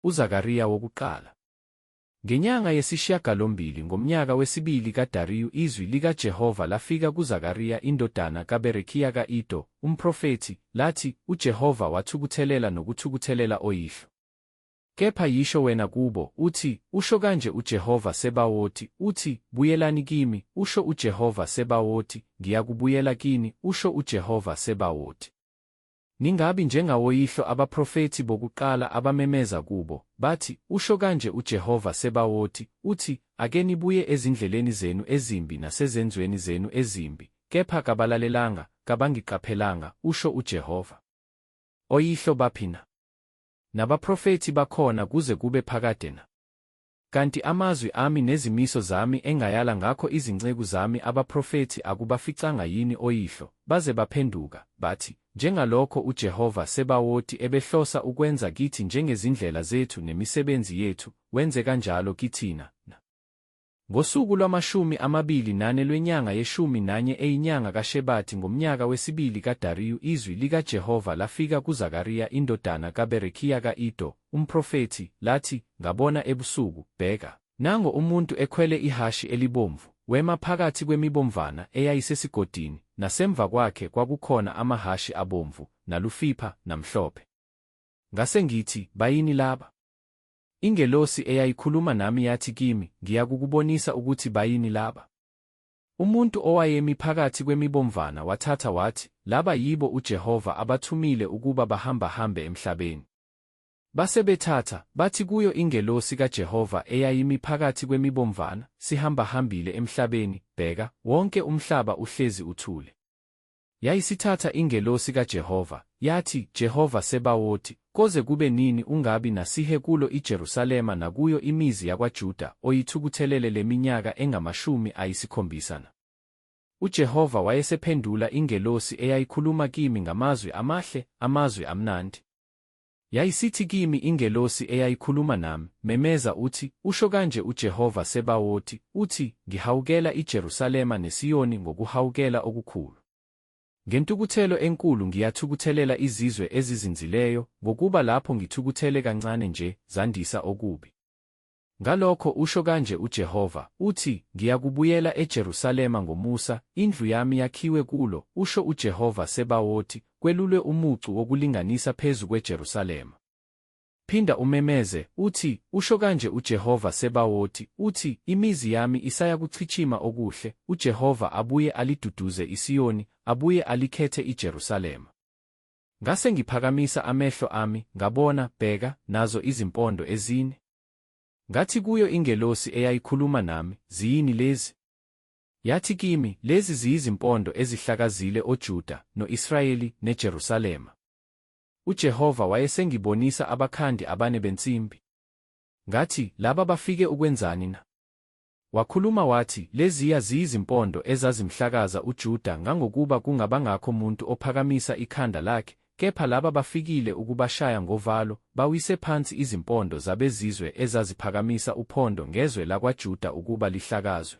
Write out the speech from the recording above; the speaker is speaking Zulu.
uZakariya wokuqala. Ngenyanga yesishiyagalombili ngomnyaka wesibili kaDariyu izwi likaJehova lafika kuZakariya indodana kaBerekhiya ka-Ido, umprofethi, lathi, uJehova wathukuthelela nokuthukuthelela oyihlo. Kepha yisho wena kubo, uthi, usho kanje uJehova Sebawothi, uthi, buyelani kimi, usho uJehova Sebawothi, ngiyakubuyela kini, usho uJehova Sebawothi. Ningabi njengawoyihlo abaprofethi bokuqala abamemeza kubo, bathi, usho kanje uJehova Sebawothi, uthi, ake nibuye ezindleleni zenu ezimbi nasezenzweni zenu ezimbi, kepha kabalalelanga, kabangiqaphelanga, usho uJehova. Oyihlo baphina. Nabaprofethi bakhona kuze kube phakade na. Kanti amazwi ami nezimiso zami engayala ngakho izinceku zami abaprofethi akubaficanga yini oyihlo, baze baphenduka, bathi, njengalokho uJehova Sebawothi ebehlosa ukwenza kithi njengezindlela zethu nemisebenzi yethu, wenze kanjalo kithina. Ngosuku lwama-24 lwenyanga ye-11 eyinyanga kaShebathi ngomnyaka wesibili kaDariyu izwi likaJehova lafika kuZakariya indodana kaBerekhiya ka-Ido, umprofethi, lathi, ngabona ebusuku, bheka, nango umuntu ekhwele ihhashi elibomvu, wema phakathi kwemibomvana eyayisesigodini, nasemva kwakhe kwakukhona amahhashi abomvu, nalufipha, namhlophe. Ngase ngithi, bayini laba? Ingelosi eyayikhuluma nami yathi kimi, ngiyakukubonisa ukuthi bayini laba. Umuntu owayemi phakathi kwemibomvana wathatha wathi, laba yibo uJehova abathumile ukuba bahambahambe emhlabeni. Base bethatha, bathi kuyo ingelosi kaJehova eyayimi phakathi kwemibomvana, sihambahambile emhlabeni, bheka, wonke umhlaba uhlezi uthule. Yayisithatha ingelosi kaJehova, yathi, Jehova Sebawothi, koze kube nini ungabi nasihe kulo iJerusalema nakuyo imizi yakwaJuda oyithukuthelele leminyaka enga-70 na? UJehova wayesephendula ingelosi eyayikhuluma kimi ngamazwi amahle, amazwi amnandi. Yayisithi kimi ingelosi eyayikhuluma nami, memeza uthi, usho kanje uJehova Sebawothi, uthi, ngihawukela iJerusalema neSiyoni ngokuhawukela okukhulu. Ngentukuthelo enkulu ngiyathukuthelela izizwe ezizinzileyo, ngokuba lapho ngithukuthele kancane nje, zandisa okubi. Ngalokho usho kanje uJehova, uthi, ngiyakubuyela eJerusalema ngomusa, indlu yami yakhiwe kulo, usho uJehova Sebawothi, kwelulwe umucu wokulinganisa phezu kweJerusalema. Phinda umemeze, uthi, usho kanje uJehova Sebawothi, uthi, imizi yami isayakuchichima okuhle, uJehova abuye aliduduze iSiyoni, abuye alikhethe iJerusalema. Ngase ngiphakamisa amehlo ami, ngabona, bheka, nazo izimpondo ezine. Ngathi kuyo ingelosi eyayikhuluma nami, ziyini lezi? Yathi kimi, lezi ziyizimpondo ezihlakazile oJuda, no-Israyeli, neJerusalema. uJehova wayesengibonisa abakhandi abane bensimbi. Ngathi, laba bafike ukwenzani na? Wakhuluma wathi, leziya ziyizimpondo ezazimhlakaza uJuda ngangokuba kungabangakho muntu ophakamisa ikhanda lakhe, kepha laba bafikile ukubashaya ngovalo, bawise phansi izimpondo zabezizwe ezaziphakamisa uphondo ngezwe lakwaJuda ukuba lihlakazwe.